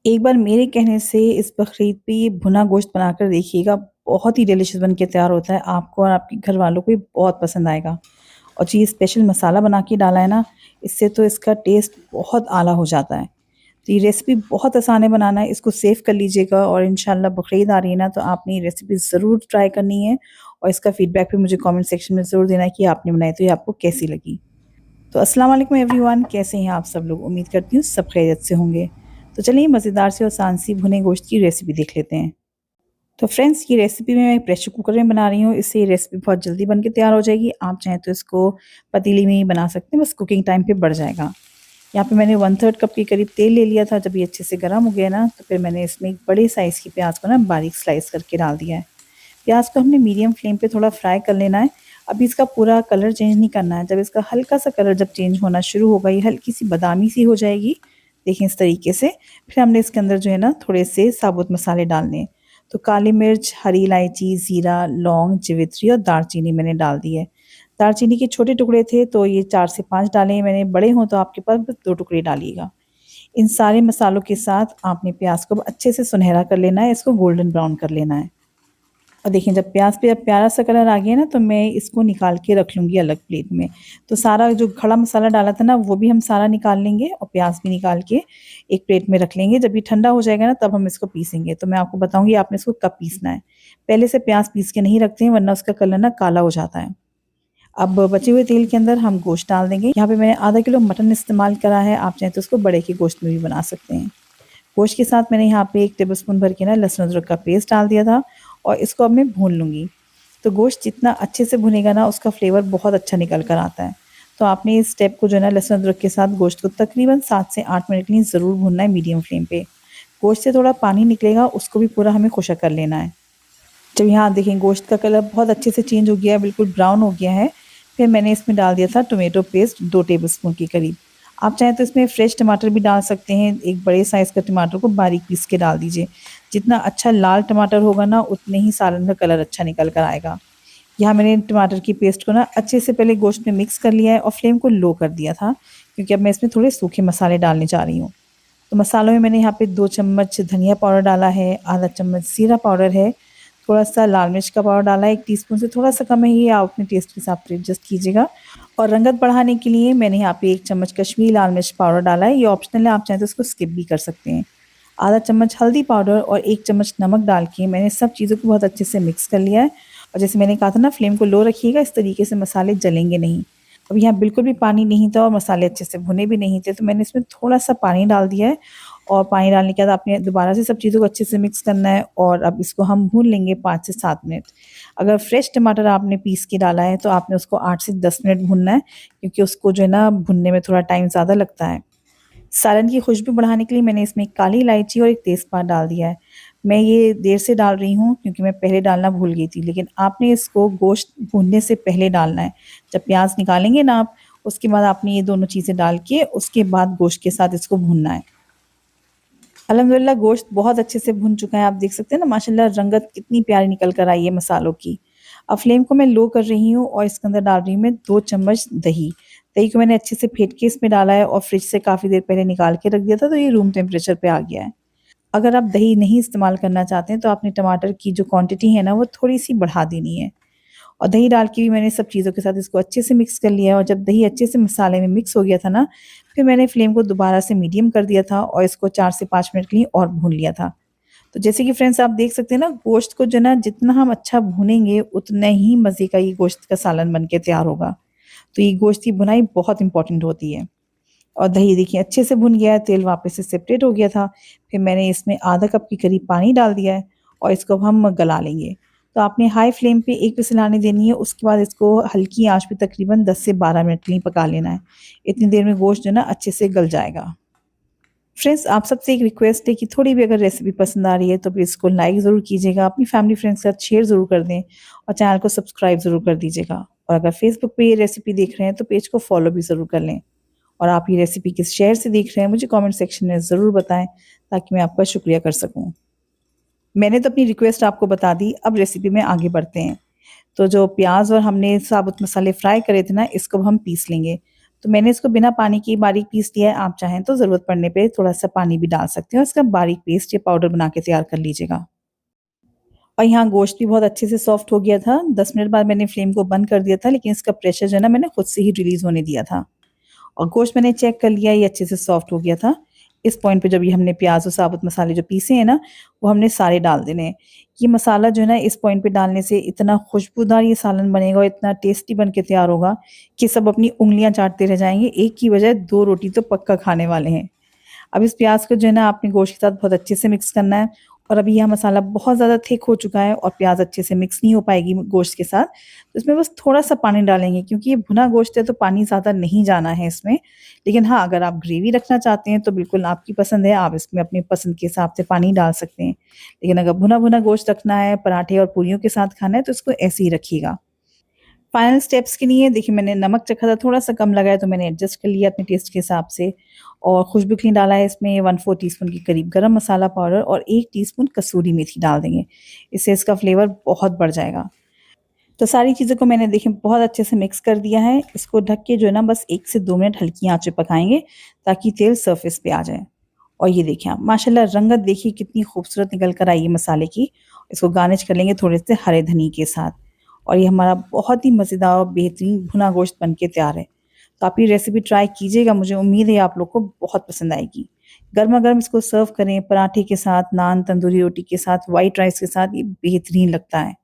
एक बार मेरे कहने से इस बकरीद पे ये भुना गोश्त बनाकर देखिएगा, बहुत ही डिलीशियस बन के तैयार होता है। आपको और आपके घरवालों को ये बहुत पसंद आएगा। और जो ये स्पेशल मसाला बना के डाला है ना, इससे तो इसका टेस्ट बहुत आला हो जाता है। तो ये रेसिपी बहुत आसान है बनाना, इसको सेव कर लीजिएगा और इंशाल्लाह बकरीद आ रही है ना, तो आपने ये रेसिपी ज़रूर ट्राई करनी है और इसका फीडबैक भी मुझे कमेंट सेक्शन में ज़रूर देना है कि आपने बनाई तो ये आपको कैसी लगी। तो अस्सलाम वालेकुम एवरीवन, कैसे हैं आप सब लोग? उम्मीद करती हूँ सब खैरियत से होंगे। तो चलिए मज़ेदार सी और आसान सी भुने गोश्त की रेसिपी देख लेते हैं। तो फ्रेंड्स, ये रेसिपी मैं प्रेशर कुकर में बना रही हूँ, इससे ये रेसिपी बहुत जल्दी बन के तैयार हो जाएगी। आप चाहें तो इसको पतीली में ही बना सकते हैं, बस कुकिंग टाइम पे बढ़ जाएगा। यहाँ पे मैंने 1/3 कप के करीब तेल ले लिया था। जब ये अच्छे से गर्म हो गया ना, तो फिर मैंने इसमें एक बड़े साइज़ की प्याज को ना बारीक स्लाइस करके डाल दिया है। प्याज को हमने मीडियम फ्लेम पे थोड़ा फ्राई कर लेना है। अभी इसका पूरा कलर चेंज नहीं करना है। जब इसका हल्का सा कलर जब चेंज होना शुरू होगा, ये हल्की सी बादामी सी हो जाएगी, देखें इस तरीके से, फिर हमने इसके अंदर जो है ना थोड़े से साबुत मसाले डालने हैं। तो काली मिर्च, हरी इलायची, ज़ीरा, लौंग, जवित्री और दालचीनी मैंने डाल दी है। दालचीनी के छोटे टुकड़े थे तो ये 4 से 5 डाले हैं मैंने, बड़े हों तो आपके पास बस 2 टुकड़े डालिएगा। इन सारे मसालों के साथ आपने प्याज को अच्छे से सुनहरा कर लेना है, इसको गोल्डन ब्राउन कर लेना है। और देखिए जब प्याज पे जब प्यारा सा कलर आ गया ना, तो मैं इसको निकाल के रख लूँगी अलग प्लेट में। तो सारा जो खड़ा मसाला डाला था ना, वो भी हम सारा निकाल लेंगे और प्याज भी निकाल के एक प्लेट में रख लेंगे। जब ये ठंडा हो जाएगा ना, तब हम इसको पीसेंगे। तो मैं आपको बताऊँगी आपने इसको कब पीसना है। पहले से प्याज पीस के नहीं रखते हैं, वरना उसका कलर ना काला हो जाता है। अब बचे हुए तेल के अंदर हम गोश्त डाल देंगे। यहाँ पे मैंने आधा किलो मटन इस्तेमाल करा है, आप चाहें तो उसको बड़े के गोश्त में भी बना सकते हैं। गोश्त के साथ मैंने यहाँ पे 1 टेबलस्पून भर के ना लहसुन अदरक का पेस्ट डाल दिया था और इसको अब मैं भून लूँगी। तो गोश्त जितना अच्छे से भुनेगा ना, उसका फ्लेवर बहुत अच्छा निकल कर आता है। तो आपने इस स्टेप को जो है ना लहसुन अदरक के साथ गोश्त को तकरीबन 7 से 8 मिनट के लिए ज़रूर भूनना है मीडियम फ्लेम पे। गोश्त से थोड़ा पानी निकलेगा, उसको भी पूरा हमें खुशक कर लेना है। जब यहाँ देखें गोश्त का कलर बहुत अच्छे से चेंज हो गया है, बिल्कुल ब्राउन हो गया है, फिर मैंने इसमें डाल दिया था टोमेटो पेस्ट 2 टेबलस्पून के करीब। आप चाहें तो इसमें फ्रेश टमाटर भी डाल सकते हैं, एक बड़े साइज़ का टमाटर को बारीक पीस के डाल दीजिए। जितना अच्छा लाल टमाटर होगा ना, उतने ही सालन का कलर अच्छा निकल कर आएगा। यहाँ मैंने टमाटर की पेस्ट को ना अच्छे से पहले गोश्त में मिक्स कर लिया है और फ्लेम को लो कर दिया था, क्योंकि अब मैं इसमें थोड़े सूखे मसाले डालने जा रही हूँ। तो मसालों में मैंने यहाँ पे 2 चम्मच धनिया पाउडर डाला है, आधा चम्मच जीरा पाउडर है, थोड़ा-सा लाल मिर्च का पाउडर डाला है, 1 टीस्पून से थोड़ा-सा कम है, ये आप अपने टेस्ट के हिसाब से एडजस्ट कीजिएगा। और रंगत बढ़ाने के लिए मैंने यहाँ पे 1 चम्मच कश्मीरी लाल मिर्च पाउडर डाला है, ये ऑप्शनल है, आप चाहें तो इसको स्किप भी कर सकते हैं। आधा चम्मच हल्दी पाउडर और 1 चम्मच नमक डाल के मैंने सब चीज़ों को बहुत अच्छे से मिक्स कर लिया है। और जैसे मैंने कहा था ना, फ्लेम को लो रखिएगा, इस तरीके से मसाले जलेंगे नहीं। अब यहाँ बिल्कुल भी पानी नहीं था और मसाले अच्छे से भुने भी नहीं थे, तो मैंने इसमें थोड़ा-सा पानी डाल दिया है और पानी डालने के बाद आपने दोबारा से सब चीज़ों को अच्छे से मिक्स करना है और अब इसको हम भून लेंगे 5 से 7 मिनट। अगर फ्रेश टमाटर आपने पीस के डाला है, तो आपने उसको 8 से 10 मिनट भूनना है, क्योंकि उसको जो है ना भुनने में थोड़ा टाइम ज़्यादा लगता है। सालन की खुशबू बढ़ाने के लिए मैंने इसमें काली इलायची और 1 तेज़पात डाल दिया है। मैं ये देर से डाल रही हूँ, क्योंकि मैं पहले डालना भूल गई थी, लेकिन आपने इसको गोश्त भूनने से पहले डालना है। जब प्याज निकालेंगे ना आप, उसके बाद आपने ये दोनों चीज़ें डाल के उसके बाद गोश्त के साथ इसको भूनना है। अल्हम्दुलिल्लाह गोश्त बहुत अच्छे से भुन चुका है, आप देख सकते हैं ना माशाल्लाह रंगत कितनी प्यारी निकल कर आई है मसालों की। अब फ्लेम को मैं लो कर रही हूँ और इसके अंदर डाल रही हूँ मैं 2 चम्मच दही। दही को मैंने अच्छे से फेंट के इसमें डाला है और फ्रिज से काफ़ी देर पहले निकाल के रख दिया था, तो ये रूम टेम्परेचर पे आ गया है। अगर आप दही नहीं इस्तेमाल करना चाहते हैं, तो आपने टमाटर की जो क्वांटिटी है ना, वो थोड़ी-सी बढ़ा देनी है। और दही डाल के भी मैंने सब चीज़ों के साथ इसको अच्छे से मिक्स कर लिया है और जब दही अच्छे से मसाले में मिक्स हो गया था ना, फिर मैंने फ्लेम को दोबारा से मीडियम कर दिया था और इसको 4 से 5 मिनट के लिए और भून लिया था। तो जैसे कि फ्रेंड्स आप देख सकते हैं ना, गोश्त को जो है ना जितना हम अच्छा भूनेंगे, उतना ही मज़े का ये गोश्त का सालन बन के तैयार होगा। तो ये गोश्त की भुनाई बहुत इंपॉर्टेंट होती है। और दही देखिए अच्छे से भुन गया है, तेल वापस से सेपरेट हो गया था। फिर मैंने इसमें आधा कप के करीब पानी डाल दिया है और इसको अब हम गला लेंगे। तो आपने हाई फ्लेम पे 1 विसिल आने देनी है, उसके बाद इसको हल्की आँच पे तकरीबन 10 से 12 मिनट के लिए पका लेना है। इतनी देर में गोश्त जो है ना अच्छे से गल जाएगा। फ्रेंड्स, आप सबसे एक रिक्वेस्ट है कि थोड़ी भी अगर रेसिपी पसंद आ रही है, तो प्लीज़ इसको लाइक ज़रूर कीजिएगा, अपनी फैमिली फ्रेंड्स के साथ शेयर ज़रूर कर दें और चैनल को सब्सक्राइब ज़रूर कर दीजिएगा। और अगर फेसबुक पे ये रेसिपी देख रहे हैं, तो पेज को फॉलो भी ज़रूर कर लें। और आप ये रेसिपी किस शहर से देख रहे हैं, मुझे कमेंट सेक्शन में ज़रूर बताएँ, ताकि मैं आपका शुक्रिया कर सकूँ। मैंने तो अपनी रिक्वेस्ट आपको बता दी, अब रेसिपी में आगे बढ़ते हैं। तो जो प्याज़ और हमने साबुत मसाले फ्राई करे थे ना, इसको हम पीस लेंगे। तो मैंने इसको बिना पानी के बारीक पीस लिया है, आप चाहें तो ज़रूरत पड़ने पे थोड़ा-सा पानी भी डाल सकते हैं और इसका बारीक पेस्ट या पाउडर बना के तैयार कर लीजिएगा। और यहाँ गोश्त भी बहुत अच्छे से सॉफ्ट हो गया था, 10 मिनट बाद मैंने फ्लेम को बंद कर दिया था, लेकिन इसका प्रेशर जो है ना मैंने खुद से ही रिलीज़ होने दिया था। और गोश्त मैंने चेक कर लिया, ये अच्छे से सॉफ्ट हो गया था। इस पॉइंट पे जब ये हमने प्याज़ और साबुत मसाले जो पीसे हैं ना, वो हमने सारे डाल देने हैं। ये मसाला जो है ना इस पॉइंट पे डालने से इतना खुशबूदार ये सालन बनेगा और इतना टेस्टी बन के तैयार होगा कि सब अपनी उँगलियाँ चाटते रह जाएँगे। एक की बजाय 2 रोटी तो पक्का खाने वाले हैं। अब इस प्याज़ को जो है ना आपने गोश्त के साथ बहुत अच्छे से मिक्स करना है और अभी यह मसाला बहुत ज़्यादा थिक हो चुका है और प्याज़ अच्छे से मिक्स नहीं हो पाएगी गोश्त के साथ। तो इसमें बस थोड़ा-सा पानी डालेंगे क्योंकि ये भुना गोश्त है तो पानी ज़्यादा नहीं जाना है इसमें। लेकिन हाँ, अगर आप ग्रेवी रखना चाहते हैं तो बिल्कुल आपकी पसंद है, आप इसमें अपनी पसंद के हिसाब से पानी डाल सकते हैं। लेकिन अगर भुना-भुना गोश्त रखना है, पराठे और पूरियों के साथ खाना है तो इसको ऐसे ही रखिएगा। फाइनल स्टेप्स के लिए देखिए मैंने नमक चखा था, थोड़ा-सा कम लगा है तो मैंने एडजस्ट कर लिया अपने टेस्ट के हिसाब से और खुशबू के लिए डाला है इसमें 1/4 टीस्पून के करीब गरम मसाला पाउडर और 1 टीस्पून कसूरी मेथी डाल देंगे। इससे इसका फ्लेवर बहुत बढ़ जाएगा। तो सारी चीज़ों को मैंने देखिए बहुत अच्छे से मिक्स कर दिया है। इसको ढक के जो है ना बस 1 से 2 मिनट हल्की आँच पे पकाएँगे ताकि तेल सरफेस पे आ जाए। और ये देखिए आप माशाल्लाह रंगत देखिए कितनी खूबसूरत निकल कर आई है मसाले की। इसको गार्निश कर लेंगे थोड़े से हरे धनिये के साथ। और ये हमारा बहुत ही मज़ेदार और बेहतरीन भुना गोश्त बन के तैयार है। तो आप ये रेसिपी ट्राई कीजिएगा, मुझे उम्मीद है आप लोग को बहुत पसंद आएगी। गरमा-गरम इसको सर्व करें पराठे के साथ, नान, तंदूरी रोटी के साथ, व्हाइट राइस के साथ, ये बेहतरीन लगता है।